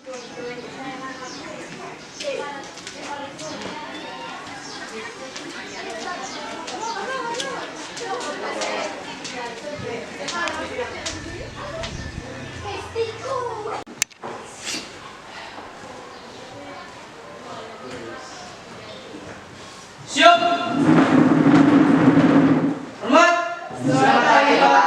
Siap. Hormat. Selamat pagi, Pak.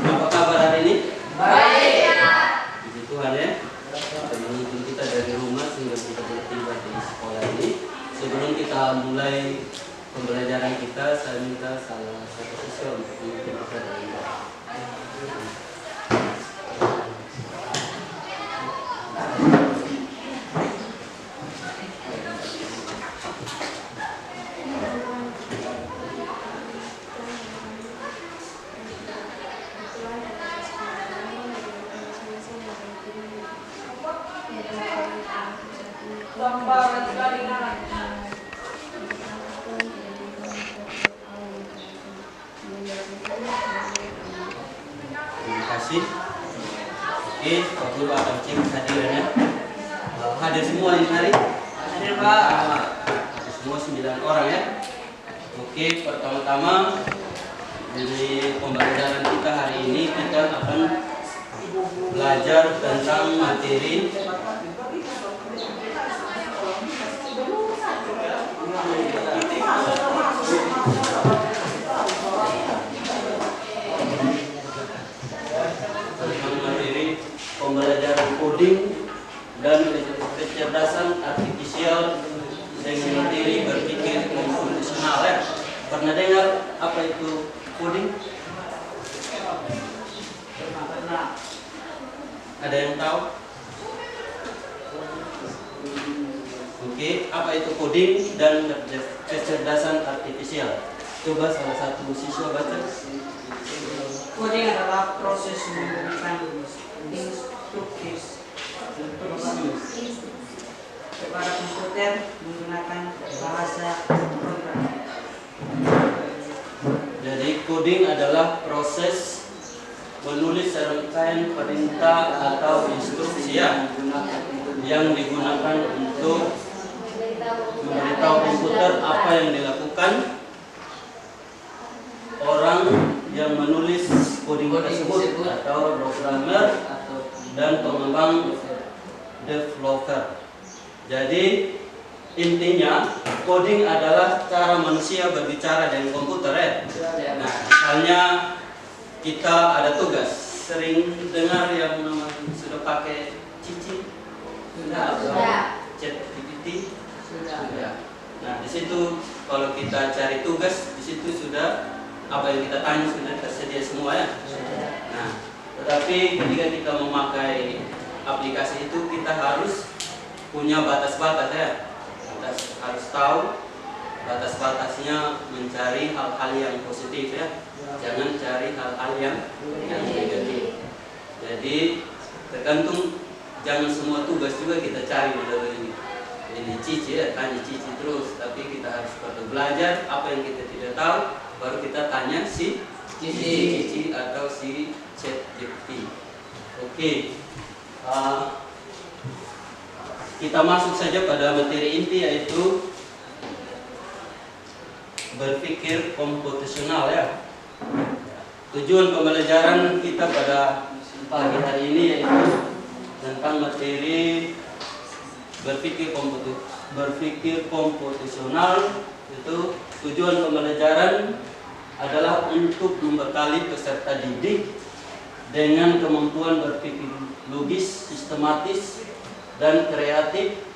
Apa kabar hari ini? Baik. Puji Tuhan ya. Menuntun kita dari rumah sehingga kita bertiba di sekolah ini. Sebelum kita mulai pembelajaran kita, saya minta salah satu siswa untuk memimpin kita dari doa. Terima kasih. Oke, Pak Guru akan cek hadirannya. Hadir semua ini hari? Hadir, Pak. Semua 9 orang ya. Oke, pertama-tama dari pembelajaran kita hari ini kita akan belajar tentang materi pembelajaran coding dan kecerdasan artifisial dengan materi berpikir komputasional ya. Pernah dengar apa itu coding? Ada yang tahu? Oke, apa itu coding dan kecerdasan artifisial? Coba salah satu siswa baca. Coding adalah proses memberikan instruksi kepada komputer menggunakan bahasa program. Jadi coding adalah proses menulis serangkaian perintah atau instruksi yang digunakan untuk memberitahu komputer apa yang dilakukan orang yang menulis coding tersebut atau programmer dan pengembang developer. Jadi intinya coding adalah cara manusia berbicara dengan komputer ya. Nah, misalnya kita ada tugas, sering dengar yang sudah pakai Cici, sudah. ChatGPT, sudah. Nah, di situ kalau kita cari tugas, di situ sudah apa yang kita tanya sudah tersedia semua ya. Nah, tetapi ketika kita memakai aplikasi itu kita harus punya batas-batas ya. Kita harus tahu batas-batasnya, mencari hal-hal yang positif ya. Jangan cari hal-hal yang negatif. Jadi tergantung, jangan semua tugas juga kita cari melalui ini Cici ya, tanya Cici terus. Tapi kita harus perlu belajar apa yang kita tidak tahu, baru kita tanya si Cici atau si ChatGPT. Oke. Kita masuk saja pada materi inti, yaitu berpikir komputasional ya. Tujuan pembelajaran kita pada pagi hari ini yaitu tentang materi berpikir komputasional. Itu tujuan pembelajaran adalah untuk membekali peserta didik dengan kemampuan berpikir logis, sistematis, dan kreatif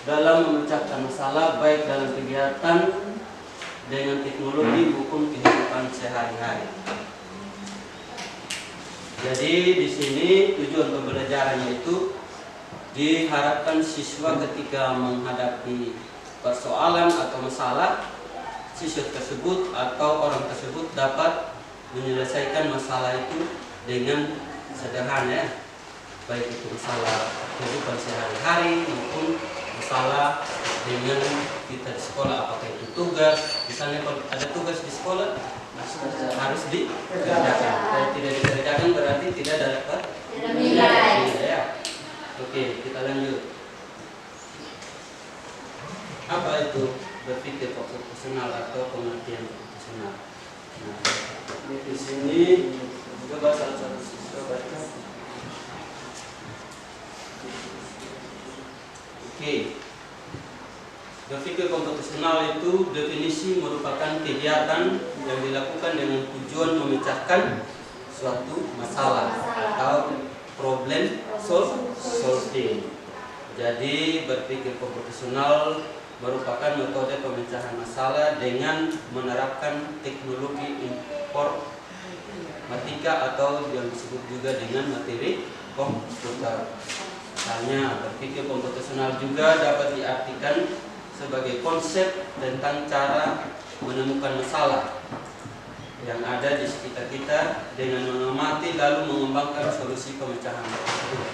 dalam memecahkan masalah baik dalam kegiatan dengan teknologi maupun kehidupan sehari-hari. Jadi di sini tujuan pembelajarannya itu diharapkan siswa ketika menghadapi persoalan atau masalah, siswa tersebut atau orang tersebut dapat menyelesaikan masalah itu dengan sederhana ya. Baik itu masalah kehidupan sehari-hari maupun masalah dengan kita di sekolah, apakah itu tugas, misalnya kalau ada tugas di sekolah harus dikerjakan. Kalau tidak dikerjakan berarti tidak dapat Oke, kita lanjut. Apa itu berpikir proporsional atau pengertian proporsional? Nah, di sini coba salah satu siswa baca. Oke. Berpikir komputasional itu definisi merupakan kegiatan yang dilakukan dengan tujuan memecahkan suatu masalah atau problem solving. Jadi berpikir komputasional merupakan metode pemecahan masalah dengan menerapkan teknologi informatika atau yang disebut juga dengan materi komputer. Misalnya berpikir komputasional juga dapat diartikan sebagai konsep tentang cara menemukan masalah yang ada di sekitar kita dengan mengamati lalu mengembangkan solusi pemecahan tersebut.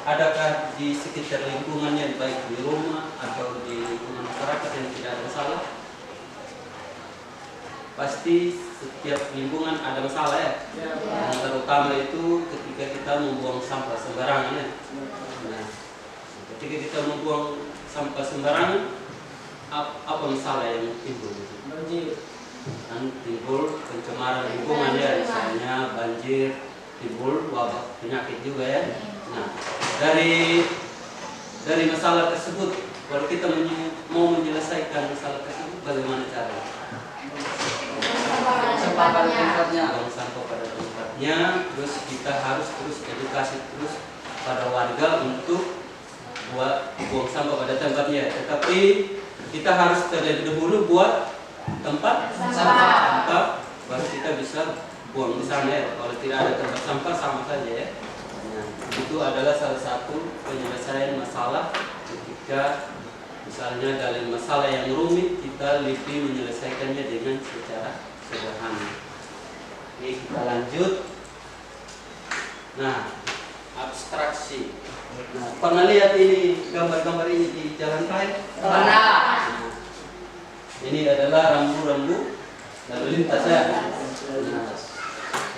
Adakah di sekitar lingkungannya, baik di rumah atau di lingkungan masyarakat yang tidak ada masalah? Pasti setiap lingkungan ada masalah ya. Yang terutama itu ketika kita membuang sampah sembarangan ya. Nah, ketika kita membuang sampah sembarangan, apa masalah yang timbul? Dan timbul pencemaran lingkungan ya, misalnya banjir, timbul wabah penyakit juga ya. Nah, dari masalah tersebut, kalau kita mau menyelesaikan masalah tersebut, bagaimana caranya? Buang sampah pada tempatnya, terus kita harus terus edukasi terus pada warga untuk buang sampah pada tempatnya. Tetapi kita harus terlebih dahulu buat tempat sampah, baru kita bisa buang di sana ya. Kalau tidak ada tempat sampah sama saja ya. Nah, itu adalah salah satu penyelesaian masalah ketika misalnya dalam masalah yang rumit kita lebih menyelesaikannya dengan secara sederhana. Oke, kita lanjut. Nah, abstraksi. Nah, pernah lihat ini gambar-gambar ini di jalan raya? Pernah. Nah, ini adalah rambu-rambu lalu lintas ya. Nah,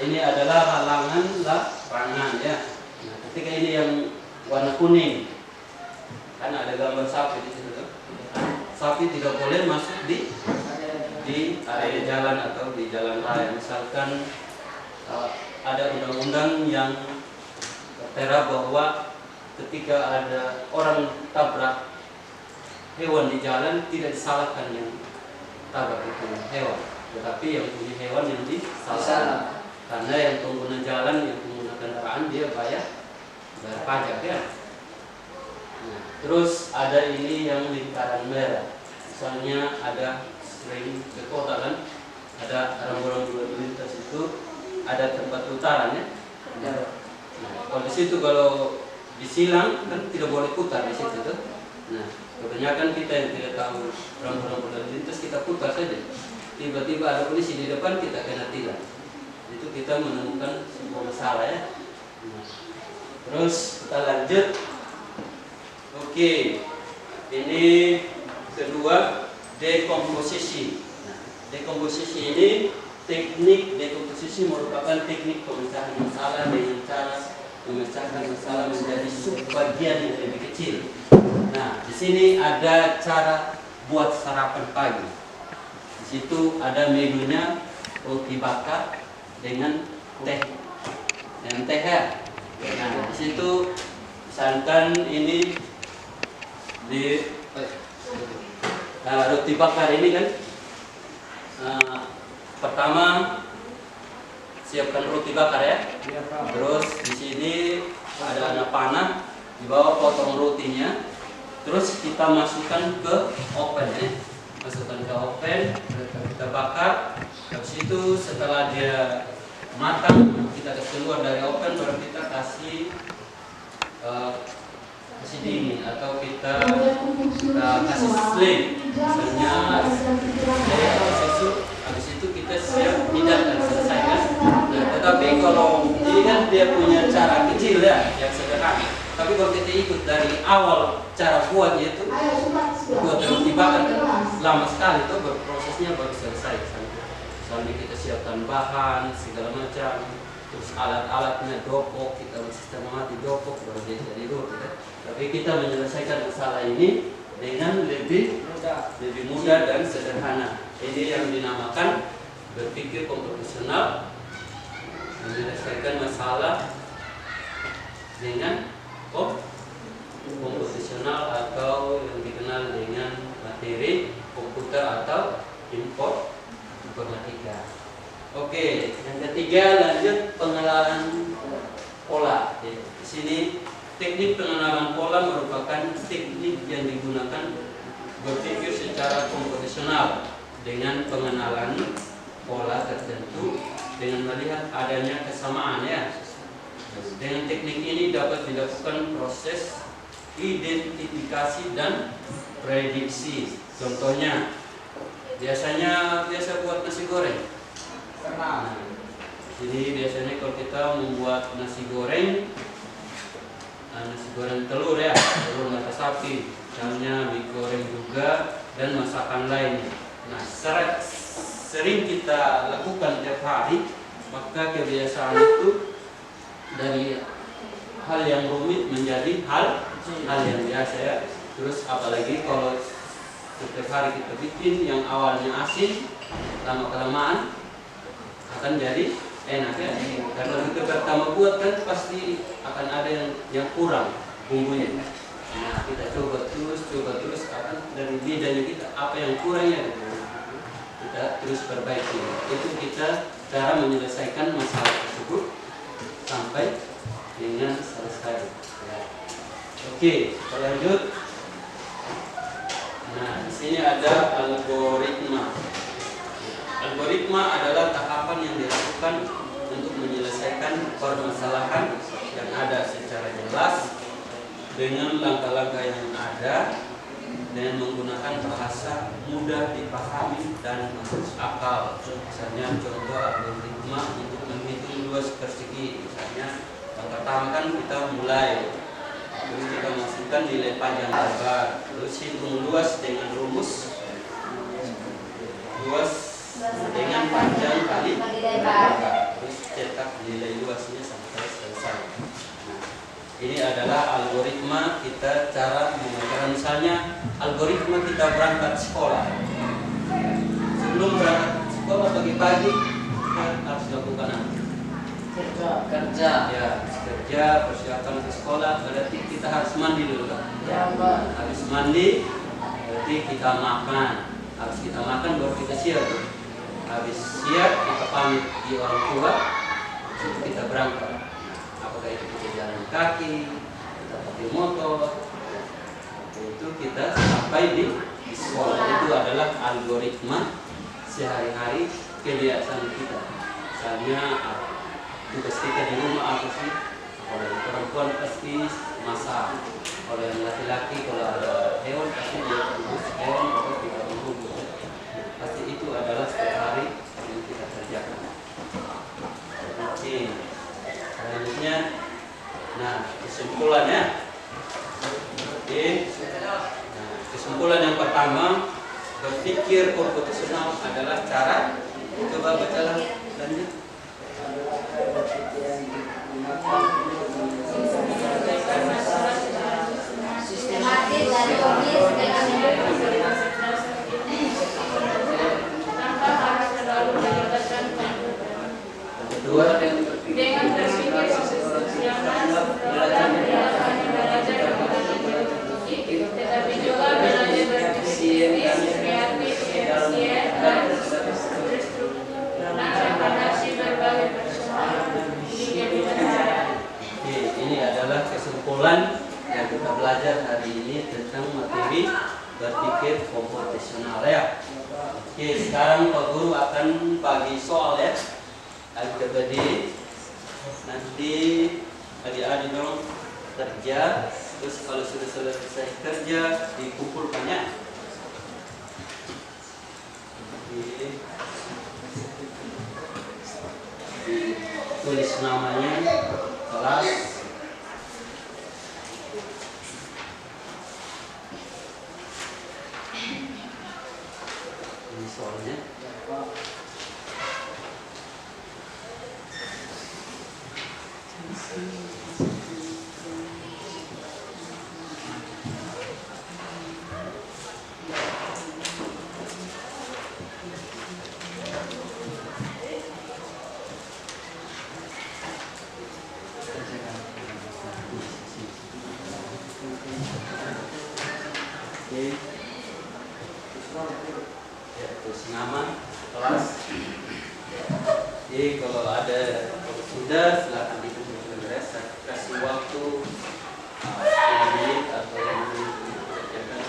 ini adalah larangan ya. Nah, ketika ini yang warna kuning, kan ada gambar sapi di situ. Sapi tidak boleh masuk di area jalan atau di jalan raya. Misalkan ada undang-undang yang tertera bahwa ketika ada orang tabrak hewan di jalan, tidak disalahkan yang tabrak itu hewan, tetapi yang punya hewan yang disalahkan. Karena yang pengguna jalan, yang pengguna kendaraan, dia bayar pajak ya. Nah, terus ada ini yang lingkaran merah. Misalnya ada sering ke kota kan, ada rambu-rambu lalu lintas itu ada tempat putaran ya. Nah, kalau di situ kalau disilang kan tidak boleh putar di situ tuh. Nah, kebanyakan kita yang tidak tahu rambu-rambu lalu lintas kita putar saja. Tiba-tiba ada polisi di depan, kita kena tilang. Itu kita menemukan sebuah masalah ya. Nah, terus kita lanjut. Oke, ini kedua, dekomposisi. Nah, dekomposisi ini teknik dekomposisi merupakan teknik pemecahan masalah dengan cara memecahkan masalah menjadi subbagian yang lebih kecil. Nah, di sini ada cara buat sarapan pagi. Di situ ada menunya roti bakar dengan teh. Dan teh ya. Nah, di situ misalkan ini di roti bakar ini kan pertama siapkan roti bakar ya. Terus di sini ada anak panah, di bawah potong rotinya. Terus kita masukkan ke oven ya. Masukkan ke oven, kita bakar. Habis itu setelah dia matang, kita keluar dari oven, baru kita kasih dingin atau kita kasih flame, misalnya habis itu kita siap hidangkan, selesai kan. Nah, tetapi kalau ini kan dia punya cara kecil ya, yang sederhana. Tapi kalau kita ikut dari awal cara buatnya itu, buat roti bakar lama sekali itu berprosesnya baru selesai. Sampai kita siapkan bahan segala macam, terus alat-alatnya dopok, kita sistem mati dopok baru dia jadi rute. Tapi kita menyelesaikan masalah ini dengan lebih mudah dan sederhana. Ini yang dinamakan berpikir komputasional, menyelesaikan masalah dengan komputasional atau yang dikenal dengan materi komputer atau informatika. Oke, yang ketiga lanjut pengenalan pola. Di sini teknik pengenalan pola merupakan teknik yang digunakan berpikir secara komputasional dengan pengenalan pola tertentu dengan melihat adanya kesamaan ya. Dengan teknik ini dapat dilakukan proses identifikasi dan prediksi. Contohnya, biasa buat nasi goreng. Nah, jadi biasanya kalau kita membuat nasi goreng telur ya, telur mata sapi, misalnya mie goreng juga dan masakan lainnya. Nah, sering kita lakukan tiap hari, maka kebiasaan itu dari hal yang rumit menjadi hal yang biasa ya. Terus apalagi kalau setiap hari kita bikin yang awalnya asin, lama-kelamaan akan jadi enak ya. Karena kita pertama buat kan pasti akan ada yang kurang bumbunya. Nah, kita coba terus akan dari lidahnya kita apa yang kurangnya kita terus perbaiki. Itu kita cara menyelesaikan masalah tersebut sampai dengan selesai. Ya. Oke, kita lanjut. Nah, di sini ada algoritma. Algoritma adalah tahapan yang dilakukan untuk menyelesaikan permasalahan yang ada secara jelas dengan langkah-langkah yang ada dengan menggunakan bahasa mudah dipahami dan masuk akal. Misalnya contoh algoritma untuk menghitung luas persegi. Misalnya yang pertama kan kita mulai, terus kita masukkan nilai panjang lebar, terus hitung luas dengan rumus luas dengan panjang kali lebar, terus cetak nilai luasnya sampai selesai. Nah, ini adalah algoritma kita cara mengajarkan. Misalnya algoritma kita berangkat sekolah. Sebelum berangkat sekolah pagi-pagi kita harus lakukan apa? Kerja. Ya, kerja, persiapan ke sekolah. Berarti kita harus mandi dulu kan? Ya, habis mandi, berarti kita makan. Habis kita makan baru kita siap. Habis siap kita pamit di orang tua, terus kita berangkat. Apakah itu kita jalan kaki, kita pakai motor, itu kita sampai di sekolah. Itu adalah algoritma sehari-hari kebiasaan kita. Misalnya tugas kita di rumah apa sih? Kalau yang perempuan pasti masak, kalau yang laki-laki kalau ada hewan pasti dia urus hewan atau kita urus. Pasti itu adalah setiap hari yang kita kerjakan. Oke, selanjutnya, nah kesimpulannya. Oke, nah, kesimpulan yang pertama, berpikir komputasional adalah cara. Coba bacalah lanjut. Sistematis dan logis dengan tanpa harus terlalu melibatkan Kedua, dengan berpikir sistematis dan melakukan belajar dengan teknologi, tetapi juga belajar berpikir kreatif, efisien dan terstruktur mengadaptasi berbagai persoalan di kehidupan sehari-hari. ini adalah kesimpulan yang kita belajar hari ini tentang materi berpikir komputasional ya. Oke, sekarang Pak Guru akan bagi soal ya. Adik-adik nanti adik-adik dong kerja, terus kalau sudah selesai kerja dikumpulkannya. Oke. Tulis namanya, kelas, ini soalnya. Oke. Ya, terus nama kelas. Jadi kalau sudah silakan dikumpulkan beres. Saya kasih waktu 10 menit atau 5 menit untuk dikerjakan.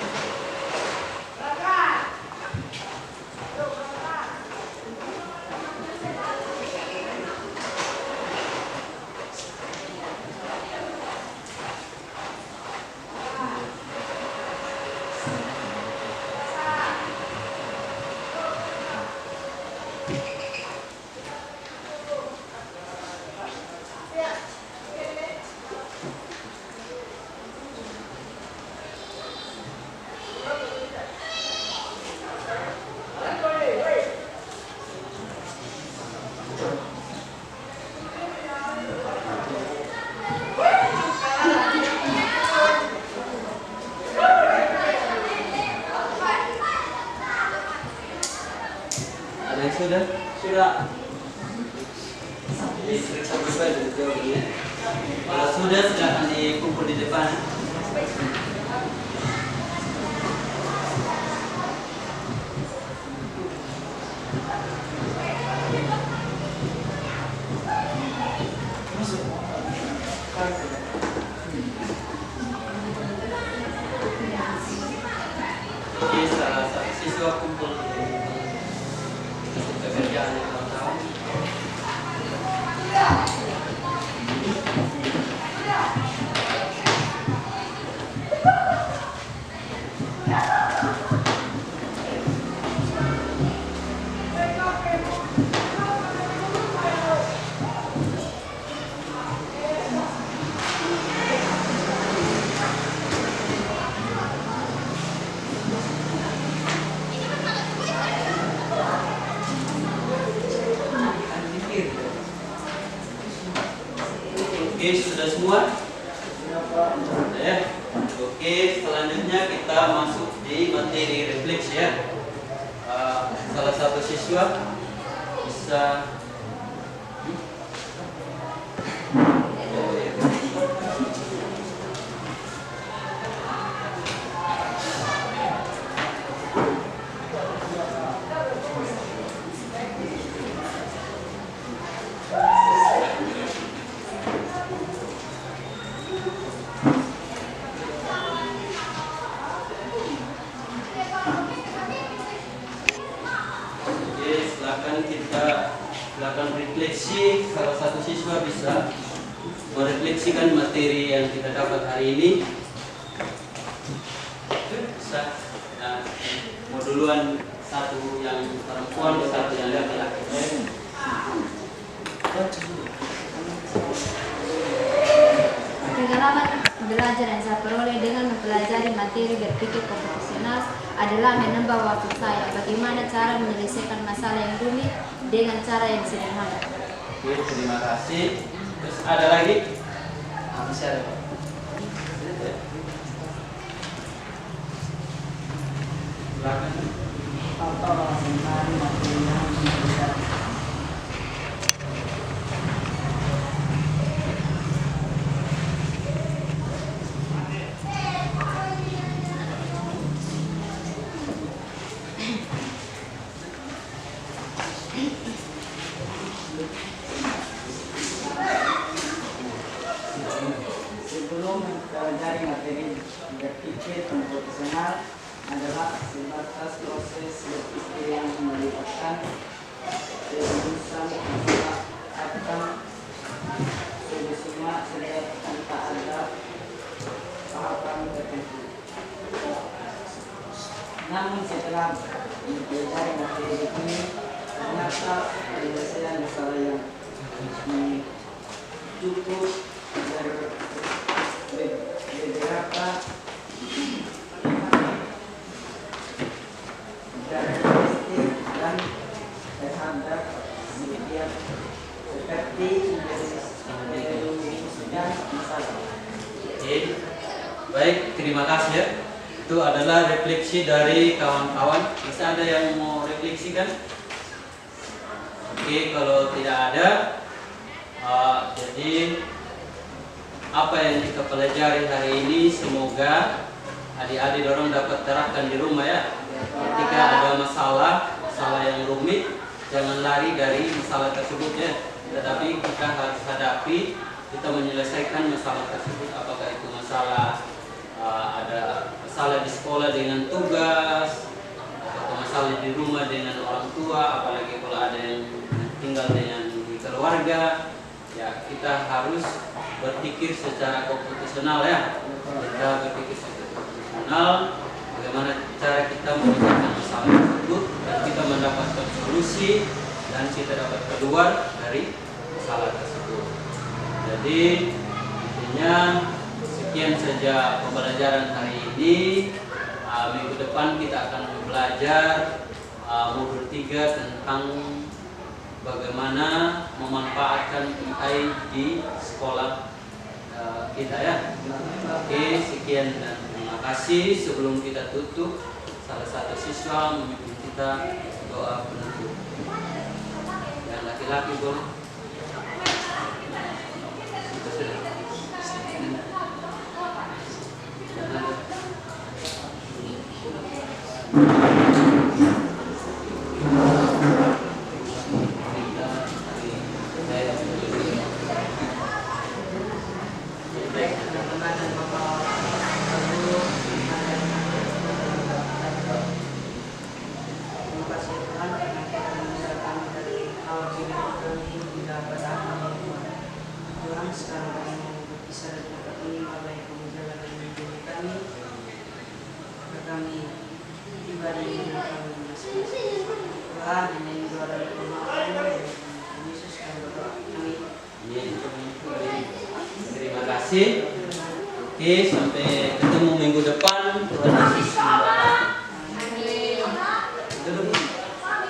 Ada yang sudah? Sudah. Jadi periksa juga dulu jawabannya. Kalau sudah silakan dikumpul di depan. Oke, salah satu siswa kumpul pekerjaan yang kawan-kawan. Oke, sudah semua? Sudah ya? Oke, selanjutnya kita masuk di materi refleksi ya. Salah satu siswa bisa silakan refleksi. Salah satu siswa bisa merefleksikan materi yang kita dapat hari ini. Bisa. Nah, mau duluan satu yang perempuan, satu yang laki-laki. Pengalaman belajar yang saya peroleh dengan mempelajari materi berpikir komputasional adalah menambah waktu saya. Bagaimana cara menyelesaikan masalah yang rumit dengan cara yang sederhana. Oke, terima kasih. Terus ada lagi? Masih ada, Pak. Silakan. Sebelum mempelajari materi berpikir komputasional adalah sebatas proses berpikir yang melibatkan perumusan masalah atau solusinya tanpa ada tahapan tertentu. Namun setelah mempelajari materi ini, ternyata penyelesaian masalah yang cukup beberapa karakteristik dan terhadap media seperti dan masalah. Oke, baik, terima kasih ya. Itu adalah refleksi dari kawan-kawan. Bisa ada yang mau refleksi kan? Oke, kalau tidak ada, jadi apa yang kita pelajari hari ini semoga adik-adik orang dapat terapkan di rumah ya. Ketika ada masalah yang rumit, jangan lari dari masalah tersebut ya. Tetapi kita harus hadapi, kita menyelesaikan masalah tersebut. Apakah itu masalah ada masalah di sekolah dengan tugas, atau masalah di rumah dengan orang tua, apalagi kalau ada yang tinggal dengan keluarga, ya kita harus berpikir secara komputasional ya. Kita berpikir secara komputasional, bagaimana cara kita menyelesaikan masalah tersebut dan kita mendapatkan solusi dan kita dapat keluar dari masalah tersebut. Jadi intinya sekian saja pembelajaran hari ini. Minggu depan kita akan belajar modul 3 tentang bagaimana memanfaatkan AI di sekolah kita ya. Oke, sekian dan terima kasih. Sebelum kita tutup, salah satu siswa memimpin kita doa penutup. Yang laki-laki boleh. Teman-teman dan Bapak Guru, terima kasih Tuhan karena kita meninggalkan dari awal hidup kami tidak pada Tuhan. Sekarang kami mau berpisah dari tempat ini, mulai penjalan dan menjadi kami, agar kami tiba di rumah kami masing-masing. Tuhan, ini doa dari Tuhan Yesus kami berdoa. Amin. Terima kasih. Oke, sampai ketemu minggu depan. Tuhan Yesus